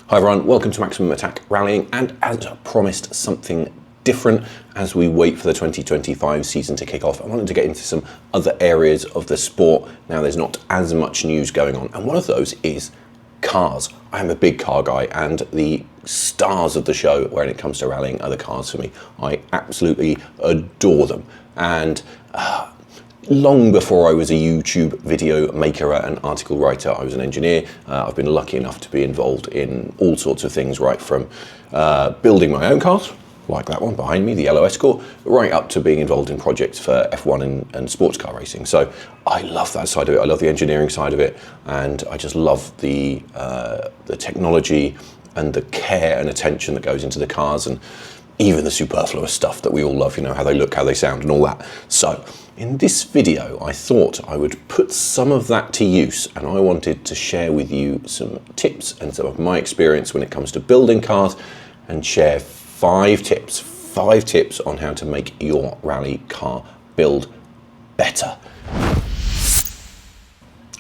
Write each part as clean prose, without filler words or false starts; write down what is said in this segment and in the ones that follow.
Hi everyone, welcome to Maximum Attack Rallying, and as promised, something different as we wait for the 2025 season to kick off. I wanted to get into some other areas of the sport now there's not as much news going on, and one of those is cars. I am a big car guy, and the stars of the show when it comes to rallying are the cars for me. I absolutely adore them, and long before I was a YouTube video maker and article writer, I was an engineer. I've been lucky enough to be involved in all sorts of things, right from building my own cars, like that one behind me, the yellow Escort, right up to being involved in projects for F1 and sports car racing. So I love that side of it. I love the engineering side of it, and I just love the technology and the care and attention that goes into the cars, and even the superfluous stuff that we all love, you know, how they look, how they sound and all that. So in this video, I thought I would put some of that to use, and I wanted to share with you some tips and some of my experience when it comes to building cars, and share five tips on how to make your rally car build better.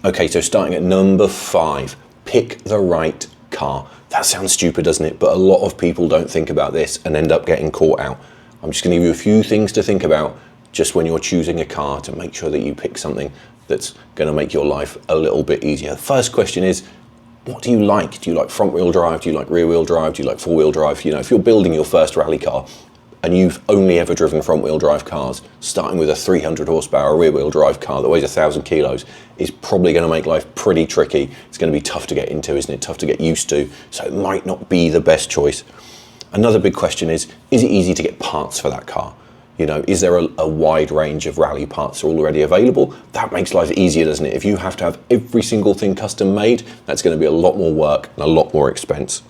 Okay, so starting at number 5, pick the right car. That sounds stupid, doesn't it? But a lot of people don't think about this and end up getting caught out. I'm just going to give you a few things to think about just when you're choosing a car to make sure that you pick something that's going to make your life a little bit easier. The first question is, what do you like? Do you like front wheel drive? Do you like rear wheel drive? Do you like four wheel drive? You know, if you're building your first rally car and you've only ever driven front wheel drive cars, starting with a 300 horsepower rear wheel drive car that weighs 1,000 kilos is probably going to make life pretty tricky. It's going to be tough to get into, isn't it? Tough to get used to. So it might not be the best choice. Another big question is it easy to get parts for that car? You know, is there a wide range of rally parts already available? That makes life easier, doesn't it? If you have to have every single thing custom made, that's going to be a lot more work and a lot more expense.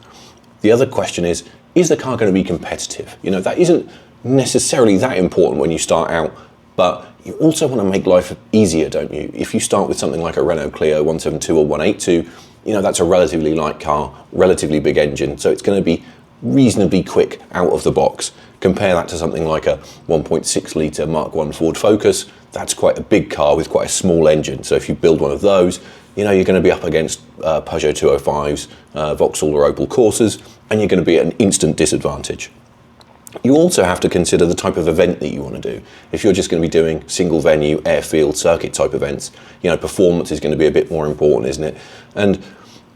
The other question is the car going to be competitive? You know, that isn't necessarily that important when you start out, but you also want to make life easier, don't you? If you start with something like a Renault Clio 172 or 182, you know, that's a relatively light car, relatively big engine, so it's going to be reasonably quick out of the box. Compare that to something like a 1.6 litre Mark 1 Ford Focus. That's quite a big car with quite a small engine. So if you build one of those, you know, you're going to be up against Peugeot 205s, Vauxhall or Opel Corsas, and you're going to be at an instant disadvantage. You also have to consider the type of event that you want to do. If you're just going to be doing single venue, airfield, circuit type events, you know, performance is going to be a bit more important, isn't it? And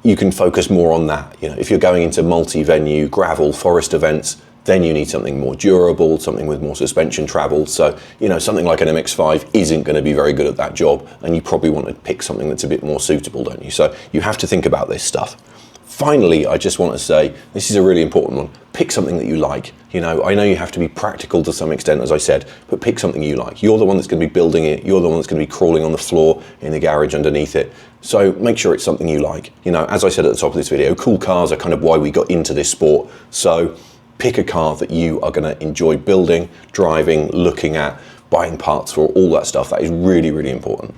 you can focus more on that. You know, if you're going into multi-venue, gravel, forest events, then you need something more durable, something with more suspension travel. So, you know, something like an MX-5 isn't going to be very good at that job, and you probably want to pick something that's a bit more suitable, don't you? So you have to think about this stuff. Finally, I just want to say, this is a really important one. Pick something that you like. You know, I know you have to be practical to some extent, as I said, but pick something you like. You're the one that's going to be building it. You're the one that's going to be crawling on the floor in the garage underneath it. So make sure it's something you like. You know, as I said at the top of this video, cool cars are kind of why we got into this sport. So pick a car that you are going to enjoy building, driving, looking at, buying parts for, all that stuff. That is really, really important.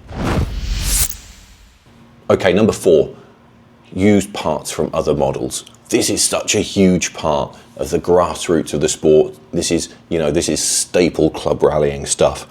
Okay, number 4. Use parts from other models. This is such a huge part of the grassroots of the sport. This is, you know, this is staple club rallying stuff.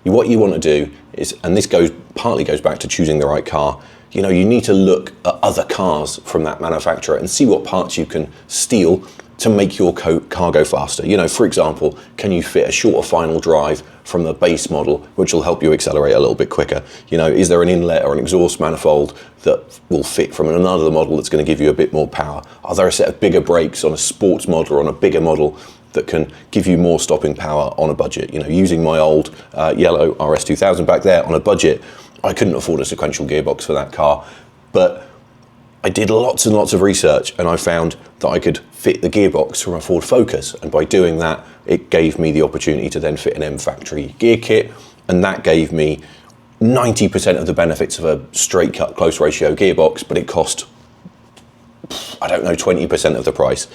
What you want to do is, and this partly goes back to choosing the right car, you know, you need to look at other cars from that manufacturer and see what parts you can steal to make your car go faster. You know, for example, can you fit a shorter final drive from the base model, which will help you accelerate a little bit quicker? You know, is there an inlet or an exhaust manifold that will fit from another model that's going to give you a bit more power? Are there a set of bigger brakes on a sports model or on a bigger model that can give you more stopping power on a budget? You know, using my old yellow RS2000 back there on a budget, I couldn't afford a sequential gearbox for that car, but I did lots and lots of research, and I found that I could fit the gearbox from a Ford Focus, and by doing that, it gave me the opportunity to then fit an M factory gear kit, and that gave me 90% of the benefits of a straight cut close ratio gearbox, but it cost, I don't know, 20% of the price.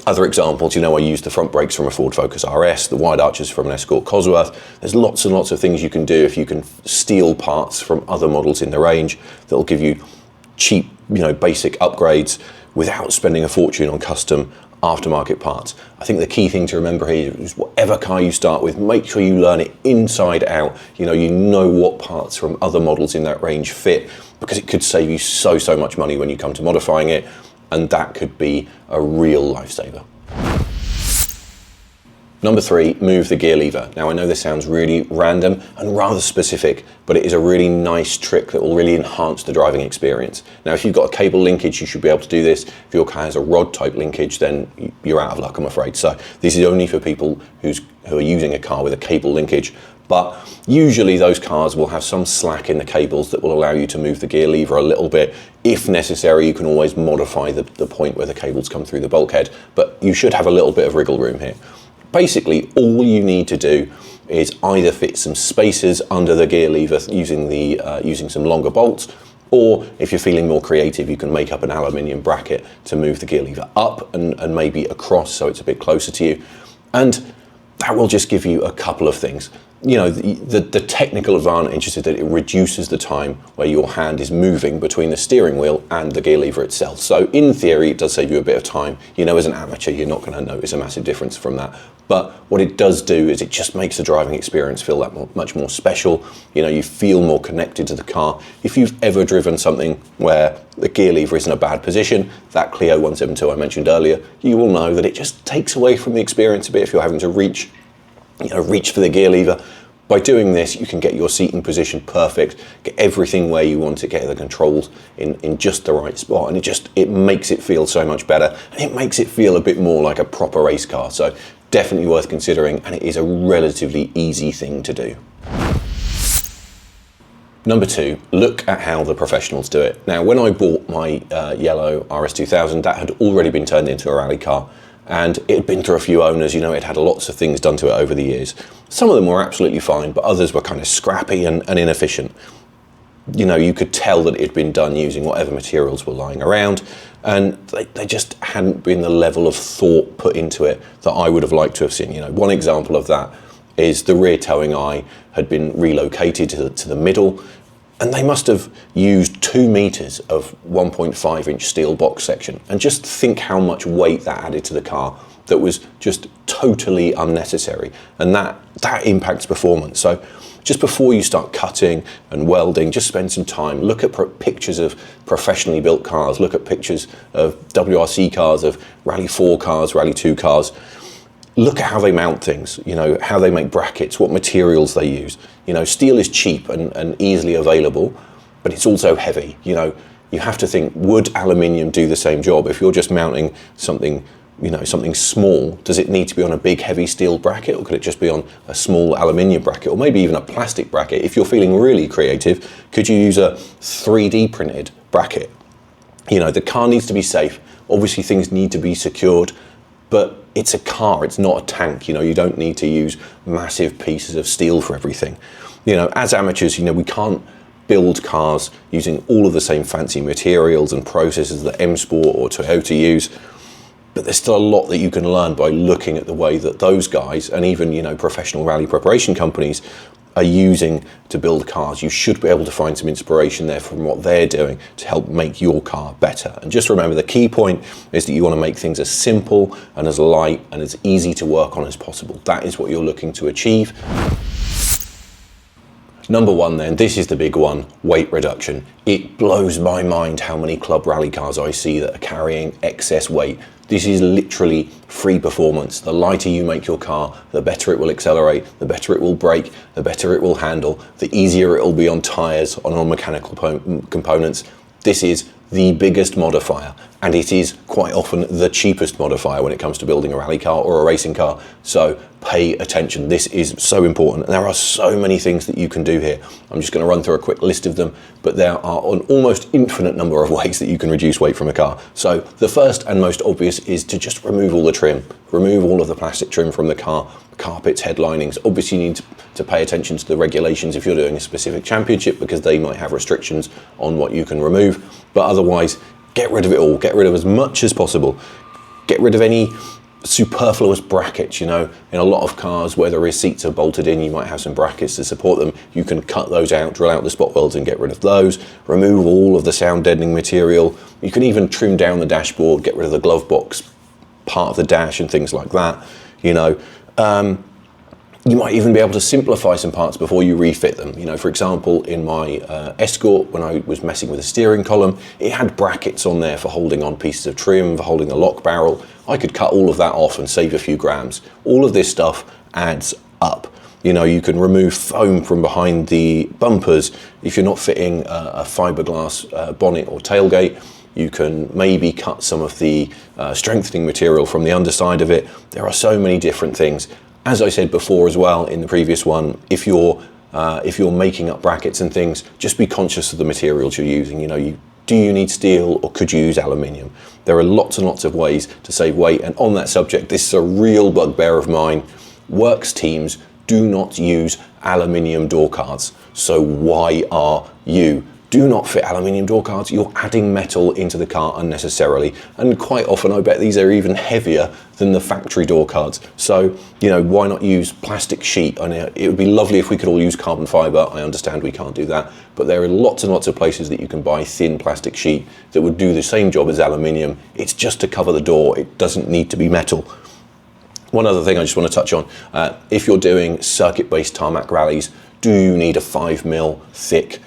Other examples, you know, I used the front brakes from a Ford Focus RS, the wide arches from an Escort Cosworth. There's lots and lots of things you can do if you can steal parts from other models in the range that'll give you cheap, you know, basic upgrades without spending a fortune on custom aftermarket parts. I think the key thing to remember here is whatever car you start with, make sure you learn it inside out. You know what parts from other models in that range fit, because it could save you so much money when you come to modifying it. and that could be a real lifesaver. Number 3, move the gear lever. Now I know this sounds really random and rather specific, but it is a really nice trick that will really enhance the driving experience. Now if you've got a cable linkage, you should be able to do this. If your car has a rod type linkage, then you're out of luck, I'm afraid. So this is only for people who are using a car with a cable linkage. But usually those cars will have some slack in the cables that will allow you to move the gear lever a little bit. If necessary, you can always modify the point where the cables come through the bulkhead, but you should have a little bit of wriggle room here. Basically, all you need to do is either fit some spacers under the gear lever using some longer bolts, or if you're feeling more creative, you can make up an aluminium bracket to move the gear lever up and maybe across so it's a bit closer to you. And that will just give you a couple of things. You know, the technical advantage is that it reduces the time where your hand is moving between the steering wheel and the gear lever itself. So in theory, it does save you a bit of time. You know, as an amateur, you're not going to notice a massive difference from that. But what it does do is it just makes the driving experience feel that much more special. You know, you feel more connected to the car. If you've ever driven something where the gear lever is in a bad position, that Clio 172 I mentioned earlier, you will know that it just takes away from the experience a bit if you're having to reach for the gear lever. By doing this, you can get your seating position perfect, get everything where you want to get the controls in just the right spot, and it makes it feel so much better, and it makes it feel a bit more like a proper race car. So definitely worth considering, and it is a relatively easy thing to do. Number 2, look at how the professionals do it. Now, when I bought my yellow RS2000, that had already been turned into a rally car, and it had been through a few owners. You know, it had lots of things done to it over the years. Some of them were absolutely fine, but others were kind of scrappy and inefficient. You know, you could tell that it had been done using whatever materials were lying around, and they just hadn't been the level of thought put into it that I would have liked to have seen. You know, one example of that is the rear towing eye had been relocated to the middle, and they must have used 2 meters of 1.5 inch steel box section. And just think how much weight that added to the car that was just totally unnecessary. And that impacts performance. So just before you start cutting and welding, just spend some time, look at pictures of professionally built cars, look at pictures of WRC cars, of Rally 4 cars, Rally 2 cars. Look at how they mount things, you know, how they make brackets, what materials they use. You know, steel is cheap and easily available, but it's also heavy. You know, you have to think, would aluminium do the same job? If you're just mounting something, you know, something small, does it need to be on a big heavy steel bracket, or could it just be on a small aluminium bracket, or maybe even a plastic bracket? If you're feeling really creative, could you use a 3D printed bracket? You know, the car needs to be safe. Obviously things need to be secured, but it's a car, it's not a tank. You know, you don't need to use massive pieces of steel for everything. You know, as amateurs, you know, we can't build cars using all of the same fancy materials and processes that M Sport or Toyota use. But there's still a lot that you can learn by looking at the way that those guys, and even, you know, professional rally preparation companies, are using to build cars. You should be able to find some inspiration there from what they're doing to help make your car better. And just remember, the key point is that you want to make things as simple and as light and as easy to work on as possible. That is what you're looking to achieve. Number 1 then, this is the big one, weight reduction. It blows my mind how many club rally cars I see that are carrying excess weight. This is literally free performance. The lighter you make your car, the better it will accelerate, the better it will brake, the better it will handle, the easier it will be on tires, on mechanical components. This is the biggest modifier, and it is quite often the cheapest modifier when it comes to building a rally car or a racing car. So pay attention. This is so important. And there are so many things that you can do here. I'm just going to run through a quick list of them, but there are an almost infinite number of ways that you can reduce weight from a car. So the first and most obvious is to just remove all the trim. Remove all of the plastic trim from the car, carpets, headlinings. Obviously you need to pay attention to the regulations if you're doing a specific championship, because they might have restrictions on what you can remove. But otherwise, get rid of it all. Get rid of as much as possible. Get rid of any superfluous brackets. You know, in a lot of cars where the rear seats are bolted in, you might have some brackets to support them. You can cut those out, drill out the spot welds and get rid of those. Remove all of the sound deadening material. You can even trim down the dashboard, get rid of the glove box part of the dash and things like that. You know, You might even be able to simplify some parts before you refit them. You know, for example, in my Escort, when I was messing with the steering column, it had brackets on there for holding on pieces of trim, for holding the lock barrel. I could cut all of that off and save a few grams. All of this stuff adds up. You know, you can remove foam from behind the bumpers if you're not fitting a fiberglass bonnet or tailgate. You can maybe cut some of the strengthening material from the underside of it. There are so many different things. As I said before as well in the previous one, if you're making up brackets and things, just be conscious of the materials you're using. You know, do you need steel or could you use aluminium? There are lots and lots of ways to save weight. And on that subject, this is a real bugbear of mine. Works teams do not use aluminium door cards. So why are you? Do not fit aluminium door cards. You're adding metal into the car unnecessarily. And quite often, I bet these are even heavier than the factory door cards. So, you know, why not use plastic sheet? I know it would be lovely if we could all use carbon fiber. I understand we can't do that, but there are lots and lots of places that you can buy thin plastic sheet that would do the same job as aluminium. It's just to cover the door. It doesn't need to be metal. One other thing I just want to touch on, if you're doing circuit-based tarmac rallies, do you need a 5mm thick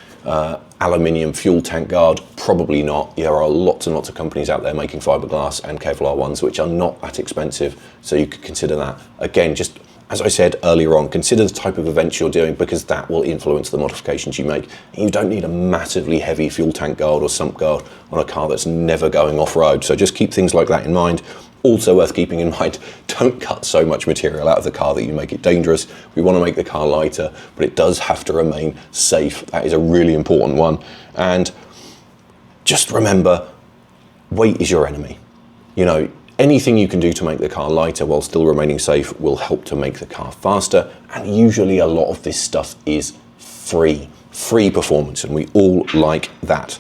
aluminium fuel tank guard? Probably not. There are lots and lots of companies out there making fiberglass and Kevlar ones which are not that expensive, so you could consider that. Again, just as I said earlier on, consider the type of events you're doing because that will influence the modifications you make. You don't need a massively heavy fuel tank guard or sump guard on a car that's never going off-road, so just keep things like that in mind. Also worth keeping in mind, don't cut so much material out of the car that you make it dangerous. We want to make the car lighter, but it does have to remain safe. That is a really important one. And just remember, weight is your enemy. You know, anything you can do to make the car lighter while still remaining safe will help to make the car faster. And usually a lot of this stuff is free performance, and we all like that.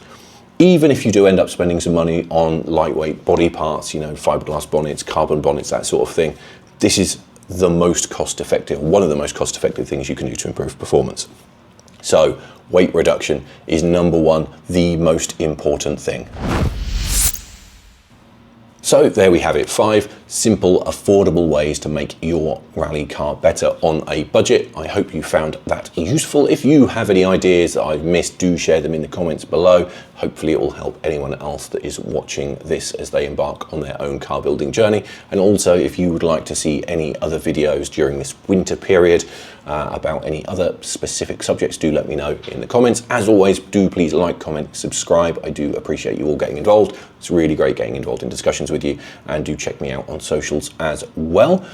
Even if you do end up spending some money on lightweight body parts, you know, fiberglass bonnets, carbon bonnets, that sort of thing, this is the most cost-effective, one of the most cost-effective things you can do to improve performance. So weight reduction is number one, the most important thing. So there we have it, 5 simple, affordable ways to make your rally car better on a budget. I hope you found that useful. If you have any ideas that I've missed, do share them in the comments below. Hopefully it will help anyone else that is watching this as they embark on their own car building journey. And also, if you would like to see any other videos during this winter period about any other specific subjects, do let me know in the comments. As always, do please like, comment, subscribe. I do appreciate you all getting involved. It's really great getting involved in discussions with you, and do check me out on socials as well.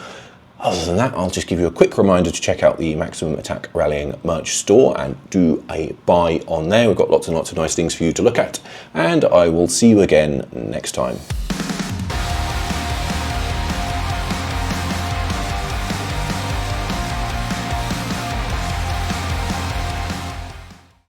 Other than that, I'll just give you a quick reminder to check out the Maximum Attack Rallying merch store and do a buy on there. We've got lots and lots of nice things for you to look at, and I will see you again next time.